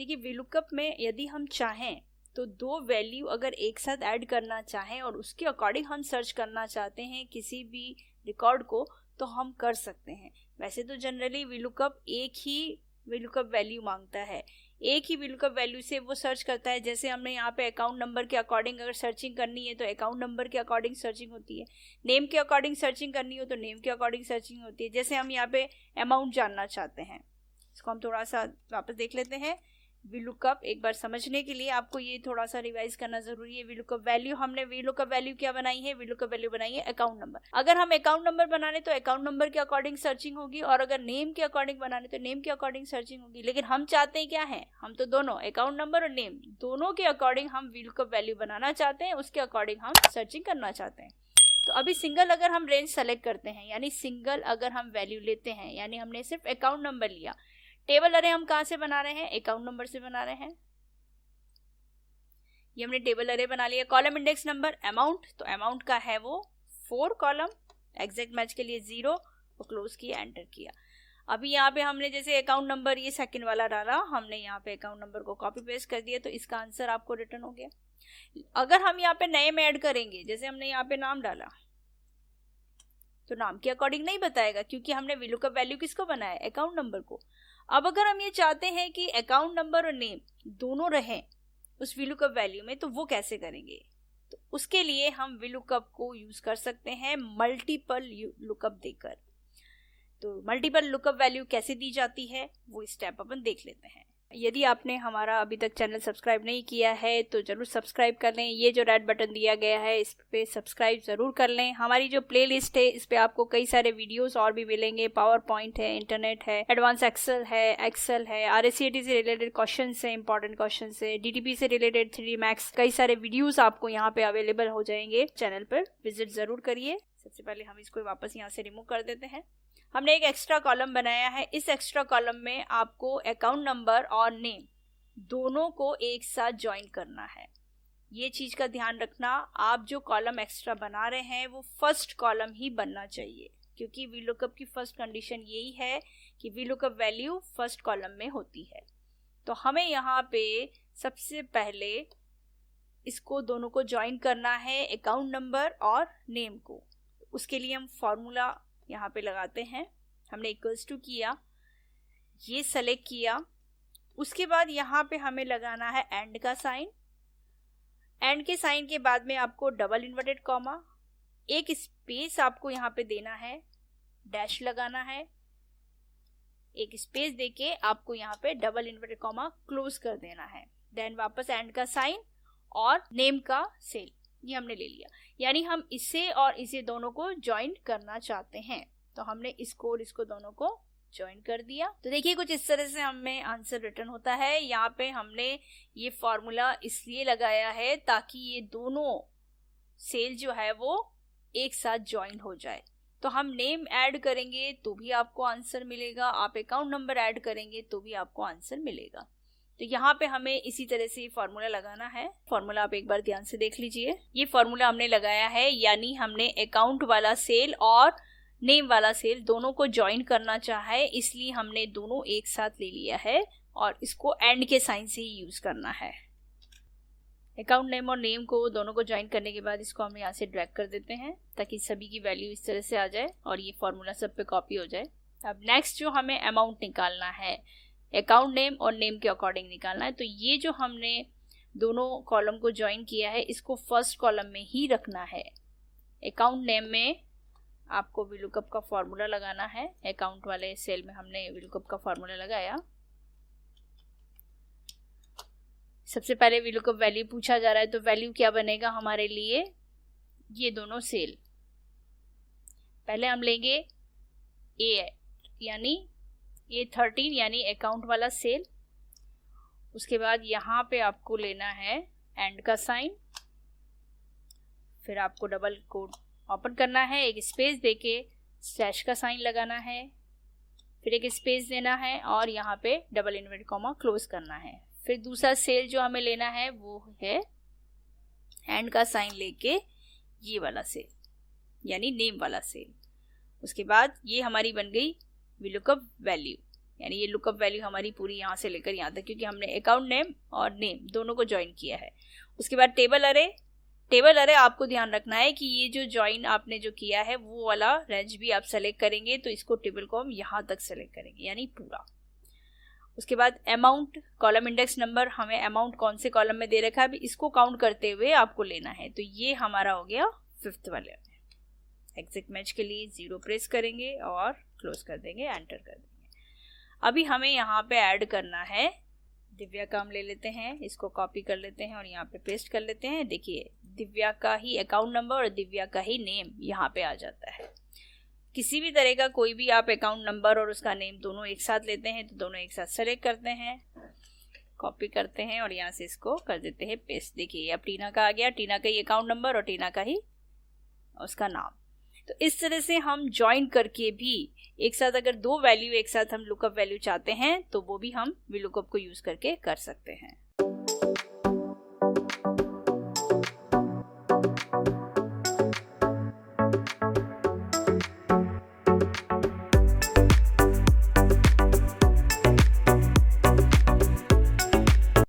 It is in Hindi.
कि VLOOKUP में यदि हम चाहें तो दो वैल्यू अगर एक साथ ऐड करना चाहें और उसके अकॉर्डिंग हम सर्च करना चाहते हैं किसी भी रिकॉर्ड को, तो हम कर सकते हैं। वैसे तो जनरली VLOOKUP एक ही VLOOKUP वैल्यू मांगता है, एक ही VLOOKUP वैल्यू से वो सर्च करता है। जैसे हमने यहाँ पे अकाउंट नंबर के अकॉर्डिंग अगर सर्चिंग करनी है तो अकाउंट नंबर के अकॉर्डिंग सर्चिंग होती है, नेम के अकॉर्डिंग सर्चिंग करनी हो तो नेम के अकॉर्डिंग सर्चिंग होती है। जैसे हम यहाँ पे अमाउंट जानना चाहते हैं, इसको हम थोड़ा सा वापस देख लेते हैं। VLOOKUP एक बार समझने के लिए आपको ये थोड़ा सा रिवाइज करना जरूरी है। VLOOKUP वैल्यू, हमने VLOOKUP वैल्यू क्या बनाई है? VLOOKUP वैल्यू बनाई है अकाउंट नंबर। अगर हम अकाउंट नंबर बनाने तो अकाउंट नंबर के अकॉर्डिंग सर्चिंग होगी, और अगर नेम के अकॉर्डिंग बनाने तो नेम के अकॉर्डिंग सर्चिंग होगी। लेकिन हम चाहते हैं क्या है, हम तो दोनों अकाउंट नंबर और नेम दोनों के अकॉर्डिंग हम VLOOKUP वैल्यू बनाना चाहते हैं, उसके अकॉर्डिंग हम सर्चिंग करना चाहते हैं। तो अभी सिंगल अगर हम रेंज सेलेक्ट करते हैं, यानी सिंगल अगर हम वैल्यू लेते हैं, यानी हमने सिर्फ अकाउंट नंबर लिया। टेबल अरे हम कहाँ से बना रहे हैं? अकाउंट नंबर से बना रहे हैं। ये हमने टेबल अरे बना लिया। कॉलम इंडेक्स नंबर अमाउंट, तो अमाउंट का है वो 4 कॉलम, एग्जैक्ट मैच के लिए 0 और क्लोज किया, एंटर किया। अभी यहाँ पे हमने जैसे अकाउंट नंबर ये सेकंड वाला डाला, हमने यहाँ पे अकाउंट नंबर को कॉपी पेस्ट कर दिया, तो इसका आंसर आपको रिटर्न हो गया। अगर हम यहाँ पे नए में ऐड करेंगे, जैसे हमने यहाँ पे नाम डाला तो नाम के अकॉर्डिंग नहीं बताएगा, क्योंकि हमने VLOOKUP वैल्यू किसको बनाया? अकाउंट नंबर को। अब अगर हम ये चाहते हैं कि अकाउंट नंबर और नेम दोनों रहें उस VLOOKUP वैल्यू में, तो वो कैसे करेंगे? तो उसके लिए हम VLOOKUP को यूज कर सकते हैं मल्टीपल लुकअप देकर। तो मल्टीपल लुकअप वैल्यू कैसे दी जाती है वो स्टेप अपन देख लेते हैं। यदि आपने हमारा अभी तक चैनल सब्सक्राइब नहीं किया है तो जरूर सब्सक्राइब कर लें। ये जो रेड बटन दिया गया है इस पे सब्सक्राइब जरूर कर लें। हमारी जो प्लेलिस्ट है इस पे आपको कई सारे वीडियोस और भी मिलेंगे। पावर पॉइंट है, इंटरनेट है, एडवांस एक्सेल है, RSCAT से रिलेटेड क्वेश्चन है, इंपॉर्टेंट क्वेश्चन है, DTP से रिलेटेड 3D मैक्स, कई सारे वीडियोज आपको यहाँ पे अवेलेबल हो जाएंगे। चैनल पर विजिट जरूर करिए। सबसे पहले हम इसको वापस यहाँ से रिमूव कर देते हैं। हमने एक एक्स्ट्रा कॉलम बनाया है। इस एक्स्ट्रा कॉलम में आपको अकाउंट नंबर और नेम दोनों को एक साथ ज्वाइन करना है। ये चीज का ध्यान रखना, आप जो कॉलम एक्स्ट्रा बना रहे हैं वो फर्स्ट कॉलम ही बनना चाहिए, क्योंकि VLOOKUP की फर्स्ट कंडीशन यही है कि VLOOKUP वैल्यू फर्स्ट कॉलम में होती है। तो हमें यहाँ पे सबसे पहले इसको दोनों को ज्वाइन करना है, अकाउंट नंबर और नेम को। उसके लिए हम फॉर्मूला यहाँ पे लगाते हैं। हमने इक्वल्स टू किया, ये सेलेक्ट किया, उसके बाद यहाँ पे हमें लगाना है एंड का साइन। एंड के साइन के बाद में आपको डबल इन्वर्टेड कॉमा, एक स्पेस आपको यहाँ पे देना है, डैश लगाना है, एक स्पेस देके आपको यहाँ पे डबल इन्वर्टेड कॉमा क्लोज कर देना है। देन वापस एंड का साइन और नेम का सेल, ये हमने ले लिया। यानी हम इसे और इसे दोनों को ज्वाइन करना चाहते हैं, तो हमने इसको और इसको दोनों को ज्वाइन कर दिया। तो देखिए कुछ इस तरह से हमें आंसर रिटर्न होता है। यहाँ पे हमने ये फॉर्मूला इसलिए लगाया है ताकि ये दोनों सेल जो है वो एक साथ ज्वाइन हो जाए। तो हम नेम ऐड करेंगे तो भी आपको आंसर मिलेगा, आप अकाउंट नंबर ऐड करेंगे तो भी आपको आंसर मिलेगा। तो यहाँ पे हमें इसी तरह से फॉर्मूला लगाना है। फॉर्मूला आप एक बार ध्यान से देख लीजिए। ये फॉर्मूला हमने लगाया है, यानी हमने अकाउंट वाला सेल और नेम वाला सेल दोनों को ज्वाइन करना चाहा है, इसलिए हमने दोनों एक साथ ले लिया है और इसको एंड के साइन से ही यूज करना है। अकाउंट नेम और नेम को दोनों को ज्वाइन करने के बाद इसको हम यहाँ से ड्रैग कर देते हैं ताकि सभी की वैल्यू इस तरह से आ जाए और ये फॉर्मूला सब पे कॉपी हो जाए। अब नेक्स्ट जो हमें अमाउंट निकालना है, अकाउंट नेम और नेम के अकॉर्डिंग निकालना है। तो ये जो हमने दोनों कॉलम को ज्वाइन किया है इसको फर्स्ट कॉलम में ही रखना है। अकाउंट नेम में आपको VLOOKUP का फॉर्मूला लगाना है। अकाउंट वाले सेल में हमने VLOOKUP का फॉर्मूला लगाया। सबसे पहले VLOOKUP वैल्यू पूछा जा रहा है, तो वैल्यू क्या बनेगा हमारे लिए? ये दोनों सेल पहले हम लेंगे A यानी A13 यानी अकाउंट वाला सेल। उसके बाद यहाँ पे आपको लेना है एंड का साइन, फिर आपको डबल कोट ओपन करना है, एक स्पेस देके स्लैश का साइन लगाना है, फिर एक स्पेस देना है और यहाँ पे डबल इन्वर्टेड कॉमा क्लोज करना है। फिर दूसरा सेल जो हमें लेना है वो है एंड का साइन लेके ये वाला सेल यानी नेम वाला सेल। उसके बाद ये हमारी बन गई VLOOKUP वैल्यू। यानी ये लुकअप वैल्यू हमारी पूरी यहाँ से लेकर यहाँ तक, क्योंकि हमने अकाउंट नेम और नेम दोनों को ज्वाइन किया है। उसके बाद टेबल अरे। टेबल अरे आपको ध्यान रखना है कि ये जो ज्वाइन आपने जो किया है वो वाला रेंज भी आप सेलेक्ट करेंगे, तो इसको टेबल को हम यहाँ तक सेलेक्ट करेंगे यानी पूरा। उसके बाद अमाउंट, कॉलम इंडेक्स नंबर, हमें अमाउंट कौन से कॉलम में दे रखा है अभी इसको काउंट करते हुए आपको लेना है, तो ये हमारा हो गया 5th वाले में। एग्जैक्ट मैच के लिए 0 प्रेस करेंगे और क्लोज कर देंगे, एंटर कर देंगे। अभी हमें यहाँ पे ऐड करना है दिव्या का, हम ले लेते हैं, इसको कॉपी कर लेते हैं और यहाँ पे पेस्ट कर लेते हैं। देखिए दिव्या का ही अकाउंट नंबर और दिव्या का ही नेम यहाँ पे आ जाता है। किसी भी तरह का कोई भी आप अकाउंट नंबर और उसका नेम दोनों एक साथ लेते हैं तो दोनों एक साथ सेलेक्ट करते हैं, कॉपी करते हैं और यहाँ से इसको कर देते हैं पेस्ट। देखिए अब टीना का आ गया, टीना का ही अकाउंट नंबर और टीना का ही उसका नाम। तो इस तरह से हम ज्वाइन करके भी एक साथ अगर 2 वैल्यू एक साथ हम लुकअप वैल्यू चाहते हैं तो वो भी हम VLOOKUP को यूज करके कर सकते हैं।